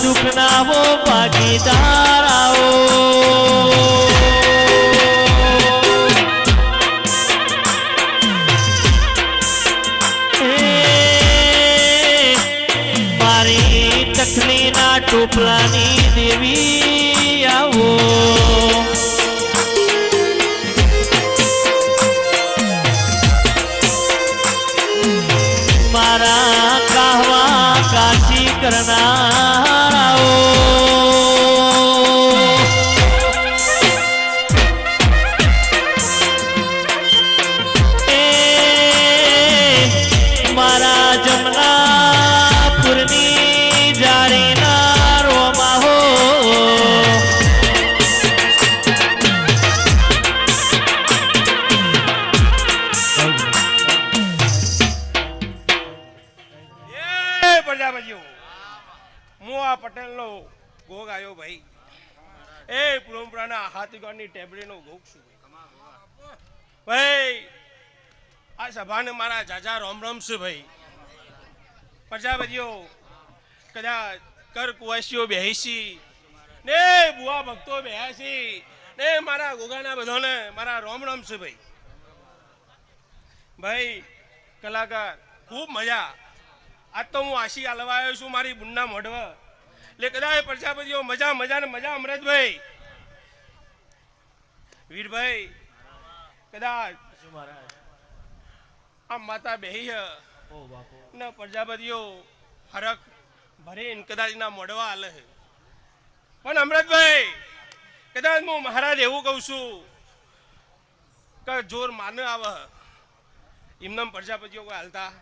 દુઃખના હો ભાગીદાર આવો મારી તકલીના ટોપલાની દેવી આવો મારા કહવા કાશી કરનારાઓ એ મારા જમનાપુરની જાળીના રોમા હો પ્રજાપતિઓ હું આ પટેલનો ગોગ આવ્યો ભાઈ એ પરંપરાના હાથીગોળની ટેબલીનો ગોગ છું ભાઈ આ સભાને મારા જાજા રોમ રોમ છે ભાઈ પ્રજાપતિઓ કદાચ કર કુવાસીઓ બેહીસી ને બુઆ ભક્તો બેહાસી ને મારા ગોગાના બધાને મારા રોમ રોમ છે ભાઈ ભાઈ કલાકાર ખૂબ મજા આજ તો હું આશી આલવા આવ્યો છું મારી બુનના મોઢવા એટલે કદાચ પ્રજાપતિઓ મજા મજા ને મજા અમૃતભાઈ વીરભાઈ કદાચ આ માતા બેહી ને પ્રજાપતિઓ હરક ભરીને કદાચ ના મોઢવા હાલે પણ અમૃતભાઈ કદાચ હું મહારાજ એવું કહું છું કે જોર માને આવે એમને પ્રજાપતિઓ કોઈ હાલતા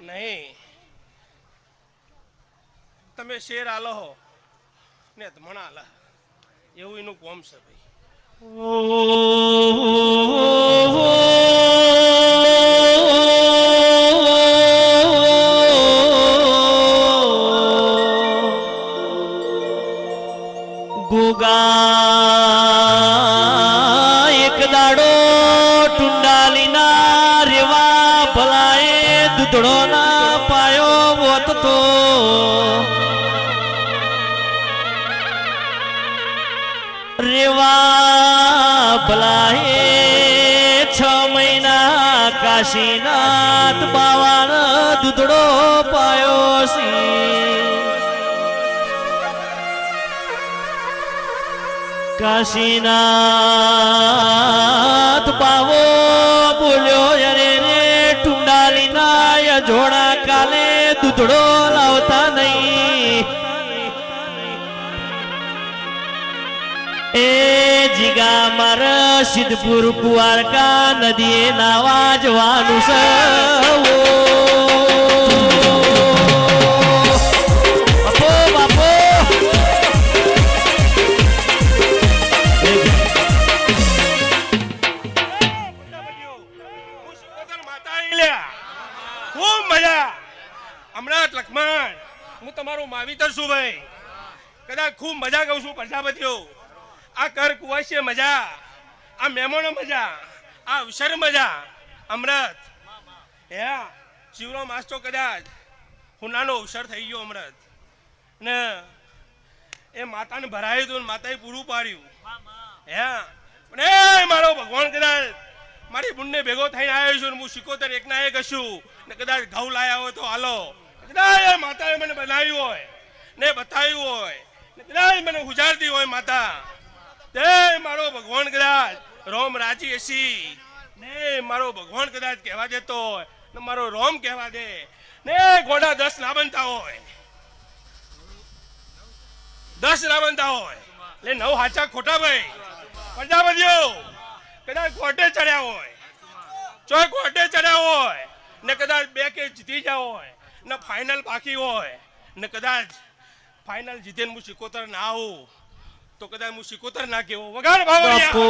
નહીં તમે શેર આલો હો ને મણા આલા એવું એનું કોમ છે ભાઈ ગોગા એક દાડો ટુંડાલીના રેવા ભલાએ દૂધડો ના પાયો હોત તો રેવા ભલાએ 6 મહિના કાશીનાથ બાવાન દૂધડો પાયો સી કાશીનાથ બાવો બોલ્યો અરે રે ટુંડાલીના જોડા કાલે દૂધડો લાવતા નહીં એ જીગા મારા સિદ્ધપુર કુવારકા નદીએ નાવા જવાનું છે ખૂબ મજા અમૃત લક્ષ્મણ હું તમારું માવીતર છું ભાઈ કદાચ ખૂબ મજા કહું છું પ્રજાપતિઓ આ કર કુવાસીએ મજા આ મહેમાનો મજા આ અવસર મજા અમૃત હે શિવરો માસ્તો કદાચ હુનાનો અવસર થઈ ગયો અમૃત ને એ માતાને ભરાયું હતું માતાએ પૂરું પાડ્યું હે પણ એ મારો ભગવાન કદાચ મારી બુનને ભેગો થઈને આવ્યો છું હું 77 એકના એક હશું ને કદાચ ઘઉં લાયા હોય તો હાલો કદાચ માતાએ મને બનાવ્યું હોય ને બતાવ્યું હોય ને કદાચ મને ગુજારતી હોય માતા તે મારો ભગવાન કદાચ રોમ રાજી હસી ને મારો ભગવાન કદાચ કહેવા દેતો હોય ને મારો રોમ કહેવા દે ને ઘોડા 10 ના બનતા હોય 10 ના બનતા હોય એટલે 9 હાચા ખોટા ભાઈ પ્રજાપતિઓ કદાચ કોર્ટે ચડ્યા હોય ચોય કોર્ટે ચડ્યા હોય ને કદાચ 2 કેસ જીતી જાવ હોય ને ફાઇનલ બાકી હોય ને કદાચ ફાઇનલ જીતીને હું 77 ના આવું તો કદાચ હું 77 ના કેવો વગાડ બાપો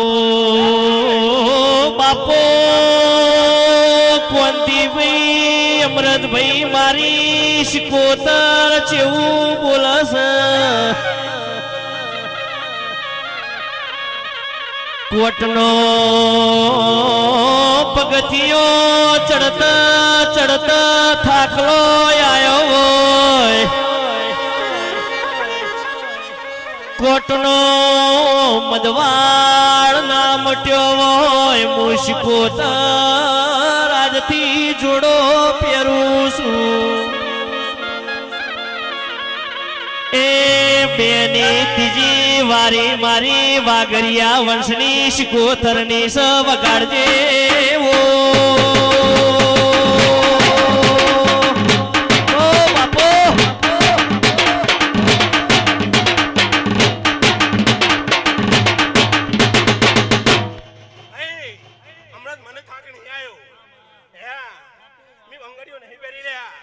બાપો કોંતીભાઈ અમૃતભાઈ મારી 77 ચેવું બોલશે કોટનો પગથિયો ચડતા ચડતા થાકલો આયો હોય પટનો મદવાળ ના મટ્યો હોય મુશકો રાજથી જોડો પહેરું છું એ બેની ત્રીજી વારી મારી વાગરિયા વંશની શિકોતરની સ વગાડજે ઓ બાપો હમણાં મને થાક નહીં આવ્યો હે મી બંગડીઓ નહીં પહેરી રહ્યા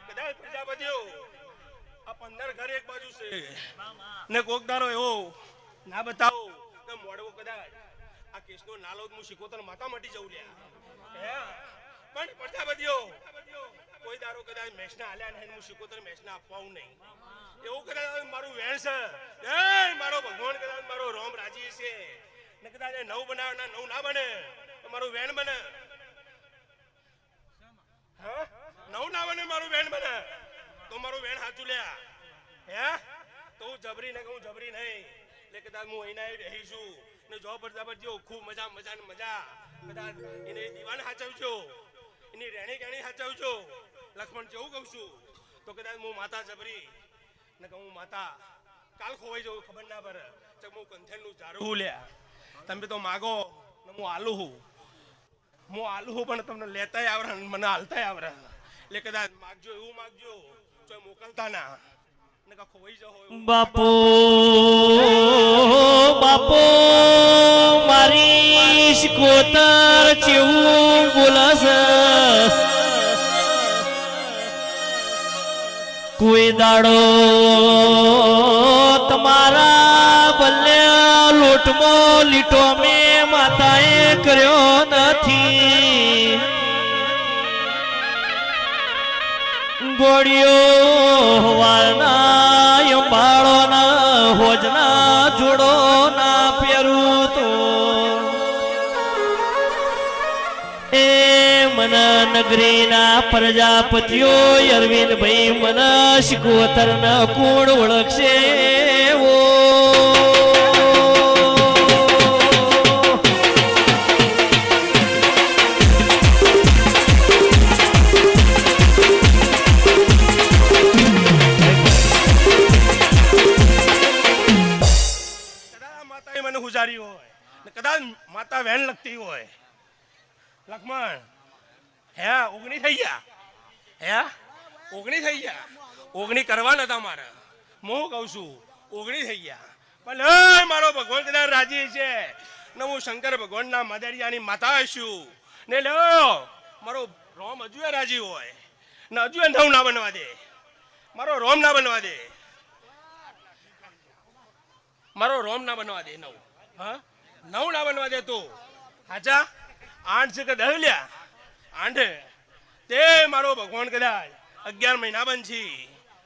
કદાચ પ્રજાપતિઓ આ 15 ઘર એક બાજુ છે ને કોકદારો એવો ના બતાવો કે મોડવો કદાચ આ કેસનો નાલો હું શિકોતર માતા મટી જવું લ્યા હે પણ પ્રજાપતિઓ કોઈ દારો કદાચ મેચના હાલ્યા નહીં હું શિકોતર મેચના આપવાવું નહીં એવું કદાચ મારું વેણ છે એ મારો ભગવાન કદાચ મારો રોમ રાજી છે ને કદાચ નવ બનાવના નવ ના બને તો મારું વેણ બને હા નવ ના બને મારું વેણ બને તો મારું વેણ હાચું લ્યા હે તો હું જબરી ને કહું જબરી નહીં એટલે કદાચ હું અહીંના રહીશું ને જો પ્રજાપતિઓ ખૂબ મજા મજા ને મજા કદાચ એને દીવાન હાચવજો એની રેણી કેણી હાચવજો લક્ષ્મણ જેવું કહું છું તો કદાચ હું માતા જબરી ને કહું માતા કાલ ખોવાઈ જવું ખબર ના પડે ચક હું કંથેરનું ઝાડું લ્યા તમે તો માગો ને હું આલુ હું પણ તમને લેતાય આવડે મને હાલતાય આવડે એટલે કદાચ માગજો એવું માગજો તો મોકલતા ના ને કા ખોવાઈ જાઓ બાપો બાપો મારી શિકોતર ચેવું બોલસ કોઈ દાડો તમારા બલ્લે લોટમો લીટો મે માતાએ કર્યો નથી ગોળીઓ વાળના અંબાળો ના હોજના જોડો ના પહેરું તો એ મન નગરીના પ્રજાપતિઓ અરવિંદભાઈ મન શિકોતર ન કુણ ઓળખશે ઓ કદાચ માતા વેણ લગતી હોય લક્ષ્મણ હે ઓગણી થઈ ગયા હે ઓગણી થઈ ગયા ઓગણી કરવા નતા મારે હું કહું છું ઓગણી થઈ ગયા પણ મારો ભગવાન કદાચ રાજી છે ને હું શંકર ભગવાનના માદરિયાની માતા હશું ને લો મારો રોમ હજુ રાજી હોય ને હજુ નવ ના બનવા દે મારો રોમ ના બનવા દે મારો રોમ ના બનવા દે નવ હા નવ ના બનવા દે તો હાચા 8 છે કે 10 લ્યા 8 તે મારો ભગવાન કદાચ 11 મહિના બનછી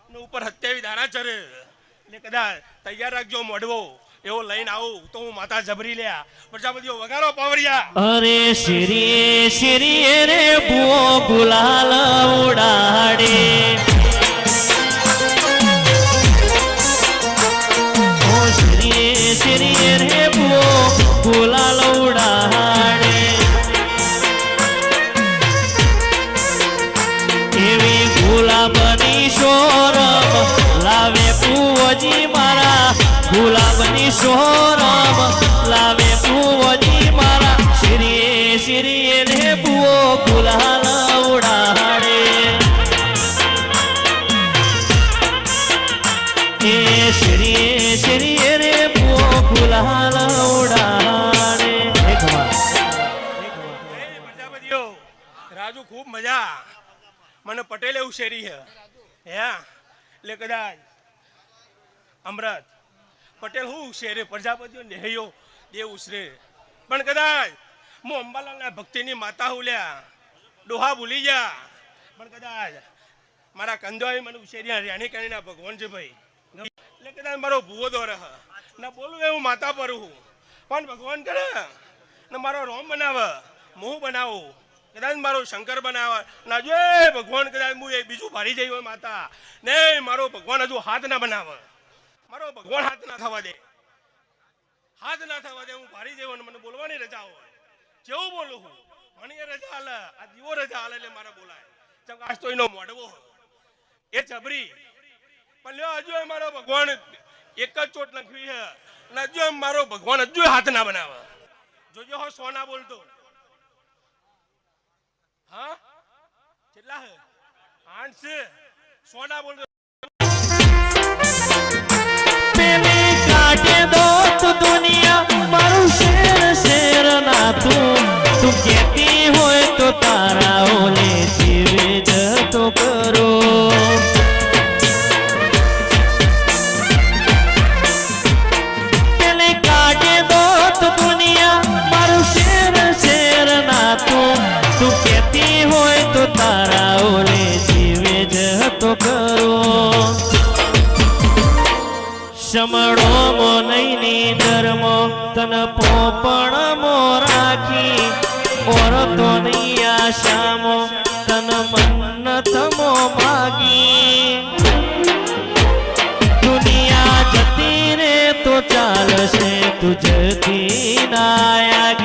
ને ઉપર 27 દાડા ચરે એટલે કદાચ તૈયાર રાખજો મોઢવો એવો લઈને આવું તો હું માતા જબરી લ્યા પ્રજાપતિઓ વગાડો પાવરિયા અરે શિરી શિરી રે બુઓ ગુલાલ ઉડાડે શિરી રે બુઓ ગુલાલ ઉડાડે એવી ગુલાબની શોરમ લાવે પુવજી મારા ગુલાબની શોરમ લાવે પુવજી મારા શિરી શિરી રે બુઓ ગુલાલ ઉડાડે એ શિરી શિરી રે બુઓ ગુલાલ ઉડાડે પ્રજાપતિઓ રાજુ ખૂબ મજા મને પટેલ એવું શેરી હે એટલે કદાચ અમૃત પટેલ હું શેરે પ્રજાપતિઓ નેહયો દેવ ઉસરે પણ કદાચ હું અંબાલાલના ભક્તિની માતા હું લ્યા ડોહા ભૂલી ગયા પણ કદાચ મારા કંદોઈ મને ઉછેર્યા રાણી કાણીના ભગવાન છે ભાઈ એટલે કદાચ મારો ભૂવો દોરે ના બોલું એવું માતા પર હું પણ ભગવાન કરે ને મારો રોમ બનાવે હું બનાવું કદાચ મારો શંકર બનાવે ના જો ભગવાન કદાચ હું એક બીજું ભારી જઈ હોય માતા ને મારો ભગવાન હજુ હાથ ના બનાવે મારો ભગવાન હાથ ના થવા દે હાથ ના થવા દે હું ભારી જેવો ને મને બોલવાની રજા હોય કેવું બોલું હું મને એ રજા હાલે આ દીવો રજા હાલે એટલે મારે બોલાય ચમ આજ તો એનો મોડવો એ જબરી પણ લ્યો હજુ મારો ભગવાન એક જ ચોટ લખવી છે અને હજુ મારો ભગવાન હજુ હાથ ના બનાવે જોજો હો સોના બોલતો હા કેટલા હે 8 છે સોના બોલતો પેલી કાઢે દો તો દુનિયા મારું શેર શેર ના તું કહેતી હોય તો તારા ઓલે જીવે જતો કરો પેલી કાઢે દો તો દુનિયા મારું શેર શેર ના તું કહેતી હોય તો તારા ઓલે જીવે જતો કરો શમણો મો નૈની ધર્મો તન પોપણ મો રાખી ઓર તો નહીં આશામો તન મન્નત મો માગી દુનિયા જતી રે તો ચાલશે તુજથી નાયા